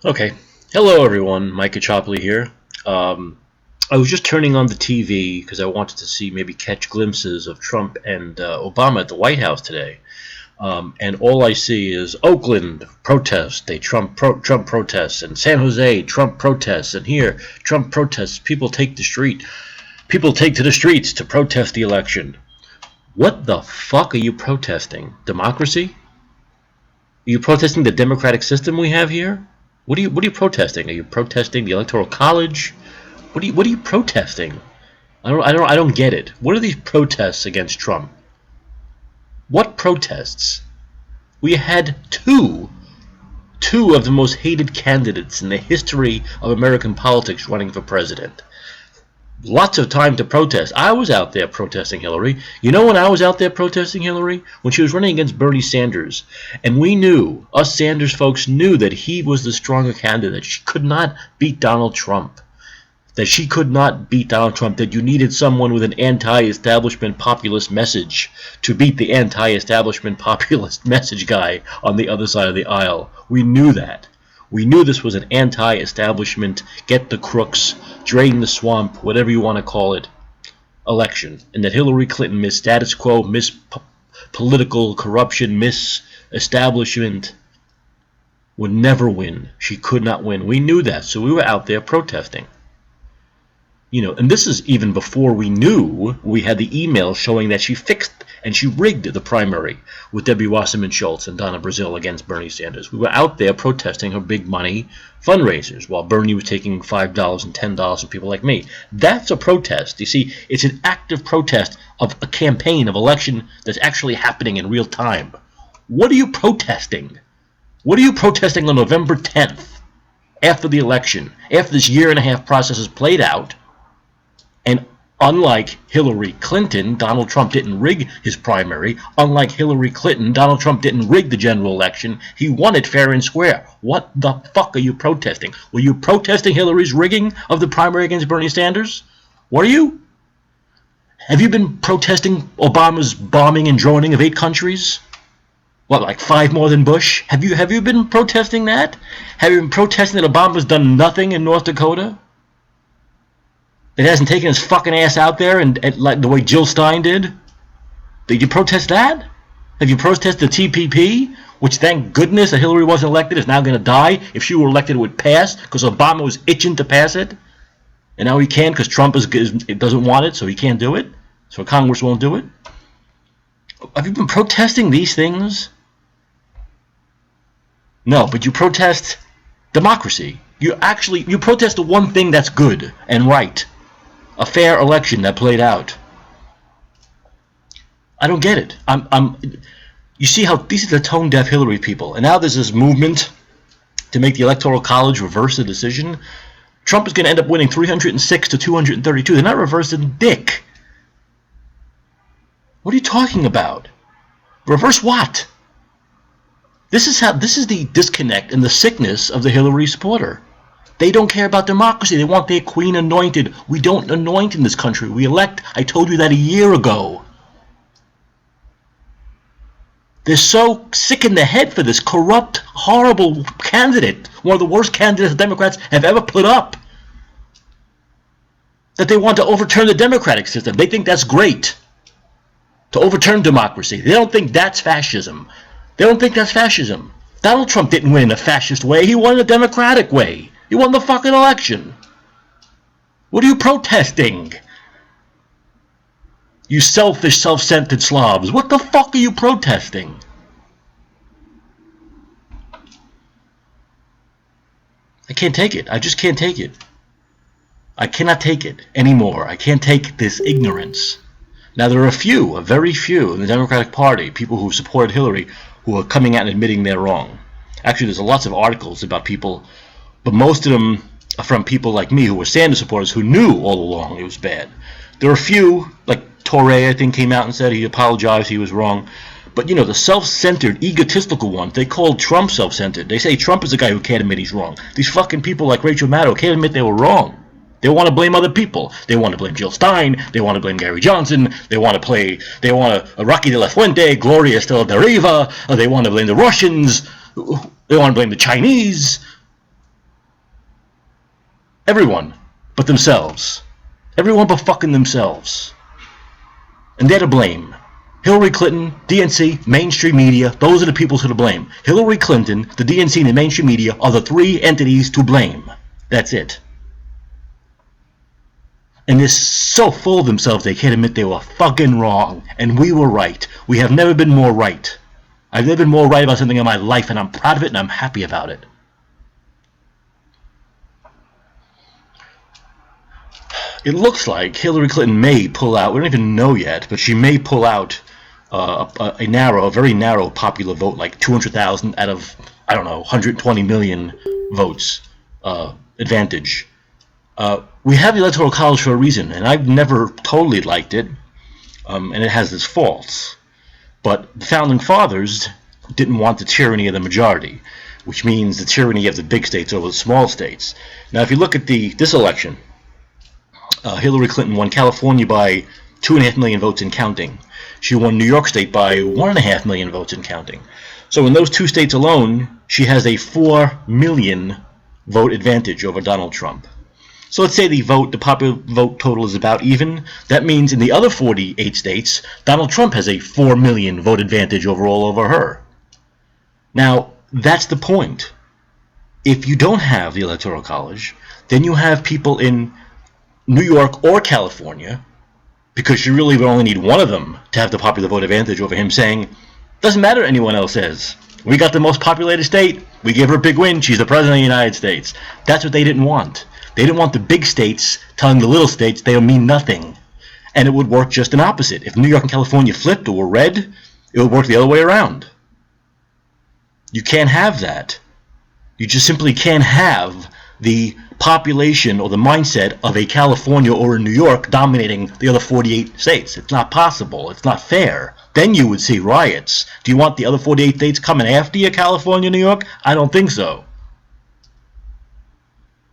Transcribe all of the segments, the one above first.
Okay. Hello, everyone. Mike Caccioppoli here. I was just turning on the TV because I wanted to see, maybe catch glimpses of Trump and Obama at the White House today. And all I see is Oakland protest, Trump protests, and San Jose Trump protests, and here Trump protests. People take to the streets to protest the election. What the fuck are you protesting? Democracy? Are you protesting the democratic system we have here? What are you protesting? Are you protesting the Electoral College? What are you protesting? I don't get it. What are these protests against Trump? What protests? We had two of the most hated candidates in the history of American politics running for president. Lots of time to protest. I was out there protesting Hillary. You know when I was out there protesting Hillary? When she was running against Bernie Sanders. And we knew, us Sanders folks knew, that he was the stronger candidate. She could not beat Donald Trump. That you needed someone with an anti-establishment populist message to beat the anti-establishment populist message guy on the other side of the aisle. We knew that. We knew this was an anti-establishment, get the crooks, drain the swamp, whatever you want to call it, election. And that Hillary Clinton, Miss Status Quo, Miss Political Corruption, Miss Establishment, would never win. She could not win. We knew that, so we were out there protesting. And this is even before we knew. We had the email showing that she fixed and she rigged the primary with Debbie Wasserman Schultz and Donna Brazile against Bernie Sanders. We were out there protesting her big money fundraisers while Bernie was taking $5 and $10 from people like me. That's a protest. You see, it's an active protest of a campaign of election that's actually happening in real time. What are you protesting? What are you protesting on November 10th after the election, after this year-and-a-half process is played out? And unlike Hillary Clinton, Donald Trump didn't rig his primary. Unlike Hillary Clinton, Donald Trump didn't rig the general election. He won it fair and square. What the fuck are you protesting? Were you protesting Hillary's rigging of the primary against Bernie Sanders? Were you? Have you been protesting Obama's bombing and droning of 8 countries? What, like 5 more than Bush? Have you been protesting that? Have you been protesting that Obama's done nothing in North Dakota? That hasn't taken his fucking ass out there and like the way Jill Stein did? Did you protest that? Have you protested the TPP, which thank goodness that Hillary wasn't elected is now going to die? If she were elected, it would pass because Obama was itching to pass it, and now he can't because Trump doesn't want it, so he can't do it. So Congress won't do it. Have you been protesting these things? No, but you protest democracy. You protest the one thing that's good and right. A fair election that played out. I don't get it. You see how these are the tone-deaf Hillary people, and now there's this movement to make the Electoral College reverse the decision. Trump is going to end up winning 306 to 232. They're not reversing dick. What are you talking about? Reverse what? This is the disconnect and the sickness of the Hillary supporter. They don't care about democracy. They want their queen anointed. We don't anoint in this country. We elect. I told you that a year ago. They're so sick in the head for this corrupt, horrible candidate, one of the worst candidates the Democrats have ever put up, that they want to overturn the democratic system. They think that's great, to overturn democracy. They don't think that's fascism. Donald Trump didn't win in a fascist way. He won in a democratic way. He won the fucking election. What are you protesting? You selfish, self-centered Slavs. What the fuck are you protesting? I can't take it. I just can't take it. I cannot take it anymore. I can't take this ignorance. Now, there are a very few in the Democratic Party, people who supported Hillary, who are coming out and admitting they're wrong. Actually, there's lots of articles about people, but most of them are from people like me who were Sanders supporters who knew all along it was bad. There are a few, like Torre, I think, came out and said he apologized, he was wrong. But, the self-centered, egotistical ones, they call Trump self-centered. They say Trump is the guy who can't admit he's wrong. These fucking people like Rachel Maddow can't admit they were wrong. They want to blame other people. They want to blame Jill Stein. They want to blame Gary Johnson. They want Rocky de la Fuente, Gloria Estella de Riva. They want to blame the Russians. They want to blame the Chinese. Everyone but themselves. Everyone but fucking themselves. And they're to blame. Hillary Clinton, DNC, mainstream media, those are the people to blame. Hillary Clinton, the DNC, and the mainstream media are the three entities to blame. That's it. And they're so full of themselves they can't admit they were fucking wrong. And we were right. We have never been more right. I've never been more right about something in my life, and I'm proud of it and I'm happy about it. It looks like Hillary Clinton may pull out, we don't even know yet, but she may pull out a very narrow popular vote, like 200,000 out of, I don't know, 120 million votes advantage. We have the Electoral College for a reason, and I've never totally liked it, and it has its faults. But the Founding Fathers didn't want the tyranny of the majority, which means the tyranny of the big states over the small states. Now, if you look at this election, Hillary Clinton won California by 2.5 million votes and counting. She won New York State by 1.5 million votes and counting. So in those two states alone, she has a 4 million vote advantage over Donald Trump. So let's say the popular vote total is about even. That means in the other 48 states, Donald Trump has a 4 million vote advantage all over her. Now, that's the point. If you don't have the Electoral College, then you have people in New York or California, because you really would only need one of them to have the popular vote advantage over him, saying, doesn't matter what anyone else says. We got the most populated state. We give her a big win. She's the president of the United States. That's what they didn't want. They didn't want the big states telling the little states they mean nothing. And it would work just an opposite. If New York and California flipped or were red, it would work the other way around. You can't have that. You just simply can't have the population or the mindset of a California or a New York dominating the other 48 states. It's not possible. It's not fair. Then you would see riots. Do you want the other 48 states coming after you, California, New York? I don't think so.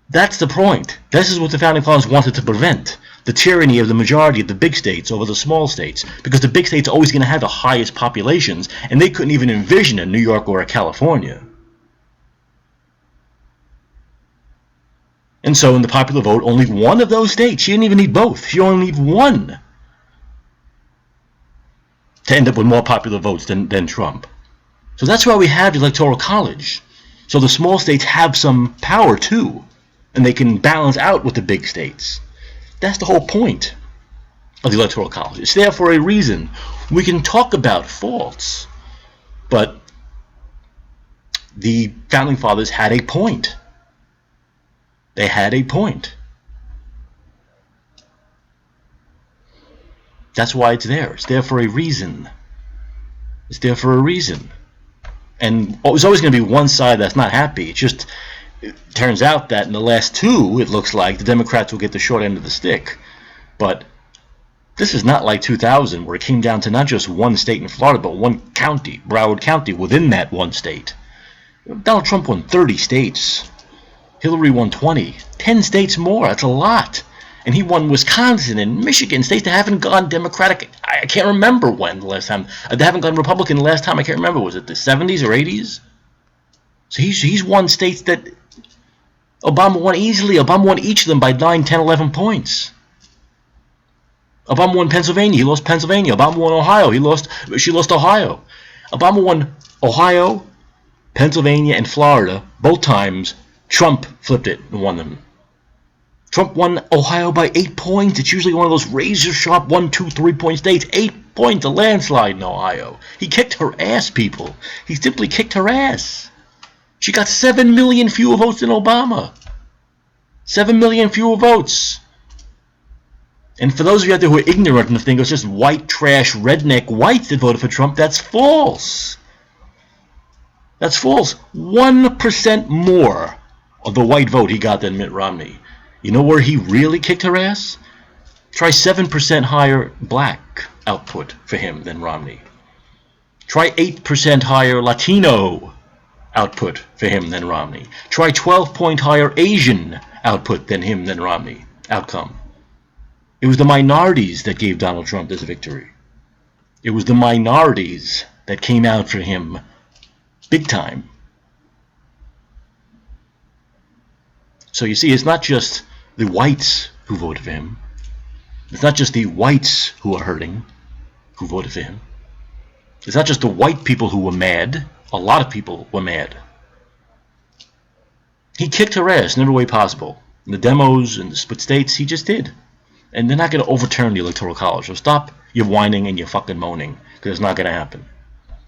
That's the point. This is what the Founding Fathers wanted to prevent. The tyranny of the majority of the big states over the small states. Because the big states are always going to have the highest populations, and they couldn't even envision a New York or a California. And so in the popular vote, only one of those states. She didn't even need both. She only needs one to end up with more popular votes than Trump. So that's why we have the Electoral College. So the small states have some power too, and they can balance out with the big states. That's the whole point of the Electoral College. It's there for a reason. We can talk about faults, but the Founding Fathers had a point. They had a point. That's why it's there. It's there for a reason. It's there for a reason. And there's always going to be one side that's not happy. It turns out that in the last two, it looks like the Democrats will get the short end of the stick. But this is not like 2000, where it came down to not just one state in Florida, but one county, Broward County, within that one state. Donald Trump won 30 states. Hillary won 20. 10 states more. That's a lot. And he won Wisconsin and Michigan, states that haven't gone Democratic. I can't remember when the last time. They haven't gone Republican the last time. I can't remember. Was it the 70s or 80s? So he's won states that Obama won easily. Obama won each of them by 9, 10, 11 points. Obama won Pennsylvania. He lost Pennsylvania. Obama won Ohio. She lost Ohio. Obama won Ohio, Pennsylvania, and Florida both times. Trump flipped it and won them. Trump won Ohio by 8 points. It's usually one of those razor-sharp 1, 2, 3-point states. 8 points, a landslide in Ohio. He kicked her ass, people. He simply kicked her ass. She got 7 million fewer votes than Obama. 7 million fewer votes. And for those of you out there who are ignorant and think it was just white trash redneck whites that voted for Trump, that's false. That's false. 1% more of the white vote he got than Mitt Romney. You know where he really kicked her ass? Try 7% higher black output for him than Romney. Try 8% higher Latino output for him than Romney. Try 12-point higher Asian output than him than Romney. Outcome. It was the minorities that gave Donald Trump this victory. It was the minorities that came out for him big time. So you see, it's not just the whites who voted for him. It's not just the whites who are hurting who voted for him. It's not just the white people who were mad. A lot of people were mad. He kicked her ass in every way possible. In the demos and the split states, he just did. And they're not going to overturn the Electoral College. So stop your whining and your fucking moaning, because it's not going to happen.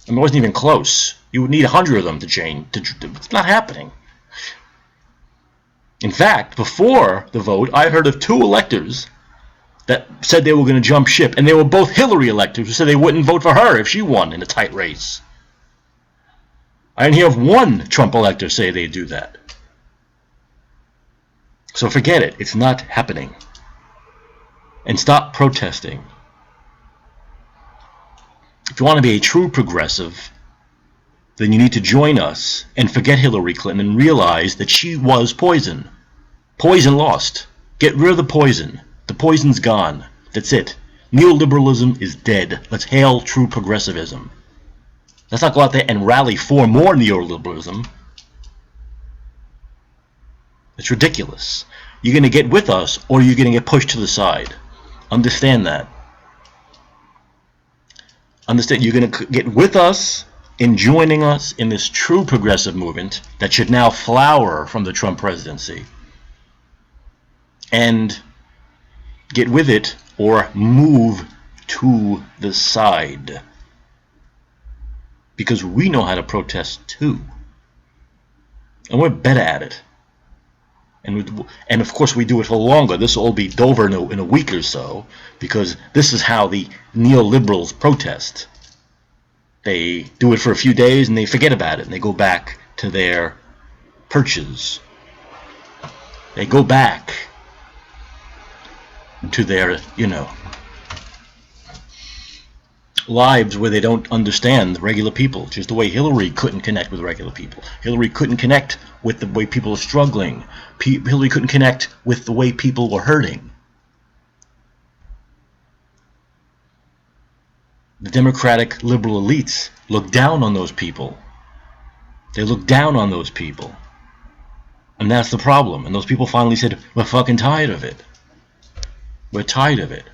I mean, it wasn't even close. You would need 100 of them to change. It's not happening. In fact, before the vote, I heard of 2 electors that said they were going to jump ship, and they were both Hillary electors who said they wouldn't vote for her if she won in a tight race. I didn't hear of 1 Trump elector say they'd do that. So forget it. It's not happening. And stop protesting. If you want to be a true progressive, then you need to join us and forget Hillary Clinton and realize that she was poison. Poison lost. Get rid of the poison. The poison's gone. That's it. Neoliberalism is dead. Let's hail true progressivism. Let's not go out there and rally for more neoliberalism. It's ridiculous. You're going to get with us, or you're going to get pushed to the side. Understand that. Understand, you're going to get with us in joining us in this true progressive movement that should now flower from the Trump presidency. And get with it, or move to the side. Because we know how to protest too. And we're better at it. And of course we do it for longer. This will all be over in a week or so, because this is how the neoliberals protest. They do it for a few days and they forget about it and they go back to their perches. They go back to their, lives where they don't understand regular people, just the way Hillary couldn't connect with regular people. Hillary couldn't connect with the way people are struggling. Hillary couldn't connect with the way people were hurting. The Democratic liberal elites look down on those people. They look down on those people. And that's the problem. And those people finally said, we're fucking tired of it. We're tired of it.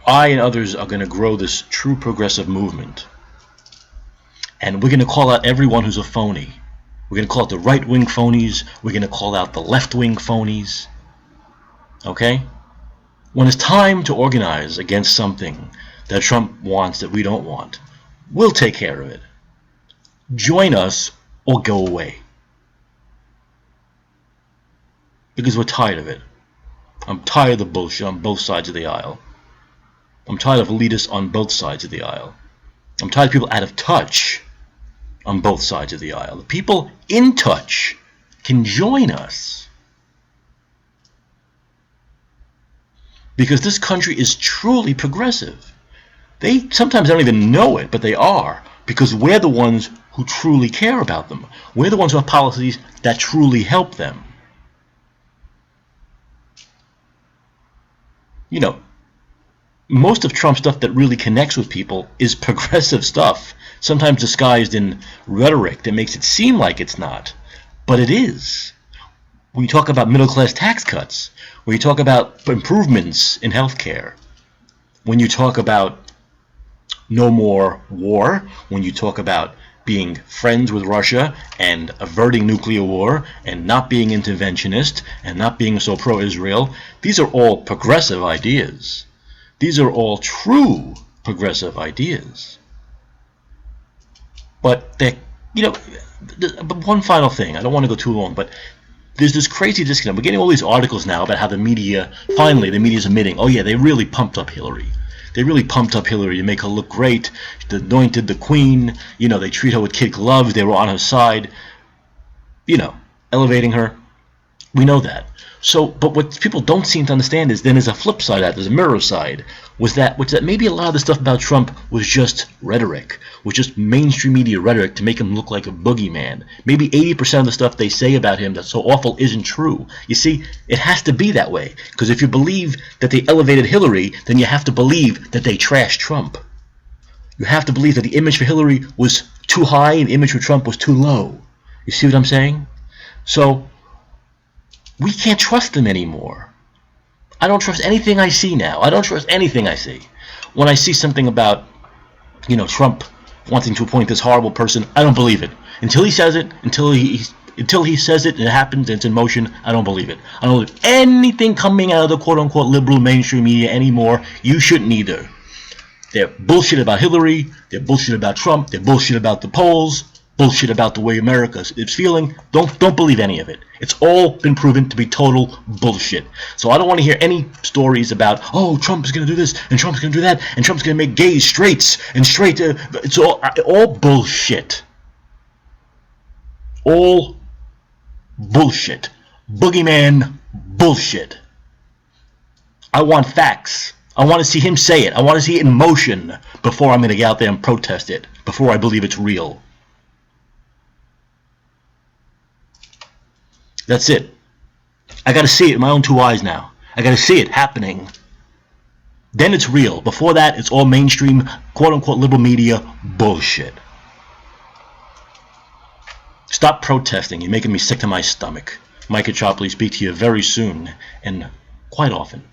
I and others are going to grow this true progressive movement. And we're going to call out everyone who's a phony. We're going to call out the right-wing phonies. We're going to call out the left-wing phonies. Okay? When it's time to organize against something that Trump wants that we don't want, we'll take care of it. Join us or go away. Because we're tired of it. I'm tired of the bullshit on both sides of the aisle. I'm tired of elitists on both sides of the aisle. I'm tired of people out of touch on both sides of the aisle. The people in touch can join us. Because this country is truly progressive. They sometimes don't even know it, but they are. Because we're the ones who truly care about them. We're the ones who have policies that truly help them. Most of Trump's stuff that really connects with people is progressive stuff, sometimes disguised in rhetoric that makes it seem like it's not, but it is. When you talk about middle-class tax cuts, when you talk about improvements in healthcare, when you talk about no more war, when you talk about being friends with Russia and averting nuclear war and not being interventionist and not being so pro-Israel, these are all progressive ideas. These are all true progressive ideas. But one final thing, I don't want to go too long, but there's this crazy disconnect. We're getting all these articles now about how the media, finally the media's admitting, oh yeah, they really pumped up Hillary. They really pumped up Hillary to make her look great. They anointed the queen. They treat her with kid gloves. They were on her side. Elevating her. We know that. So, but what people don't seem to understand is then there's a flip side of that, there's a mirror side, which that maybe a lot of the stuff about Trump was just rhetoric, was just mainstream media rhetoric to make him look like a boogeyman. Maybe 80% of the stuff they say about him that's so awful isn't true. You see, it has to be that way, because if you believe that they elevated Hillary, then you have to believe that they trashed Trump. You have to believe that the image for Hillary was too high and the image for Trump was too low. You see what I'm saying? So we can't trust them anymore. I don't trust anything I see now. I don't trust anything I see. When I see something about, Trump wanting to appoint this horrible person, I don't believe it. Until he says it, until he says it and it happens and it's in motion, I don't believe it. I don't believe anything coming out of the quote-unquote liberal mainstream media anymore. You shouldn't either. They're bullshit about Hillary. They're bullshit about Trump. They're bullshit about the polls. Bullshit about the way America is feeling. Don't believe any of it. It's all been proven to be total bullshit. So I don't want to hear any stories about, oh, Trump is going to do this and Trump's going to do that and Trump's going to make gays straights and straight. It's all bullshit. All bullshit. Boogeyman bullshit. I want facts. I want to see him say it. I want to see it in motion before I'm going to get out there and protest it, before I believe it's real. That's it. I got to see it in my own two eyes now. I got to see it happening. Then it's real. Before that, it's all mainstream, quote-unquote liberal media bullshit. Stop protesting. You're making me sick to my stomach. Mike Caccioppoli, speak to you very soon and quite often.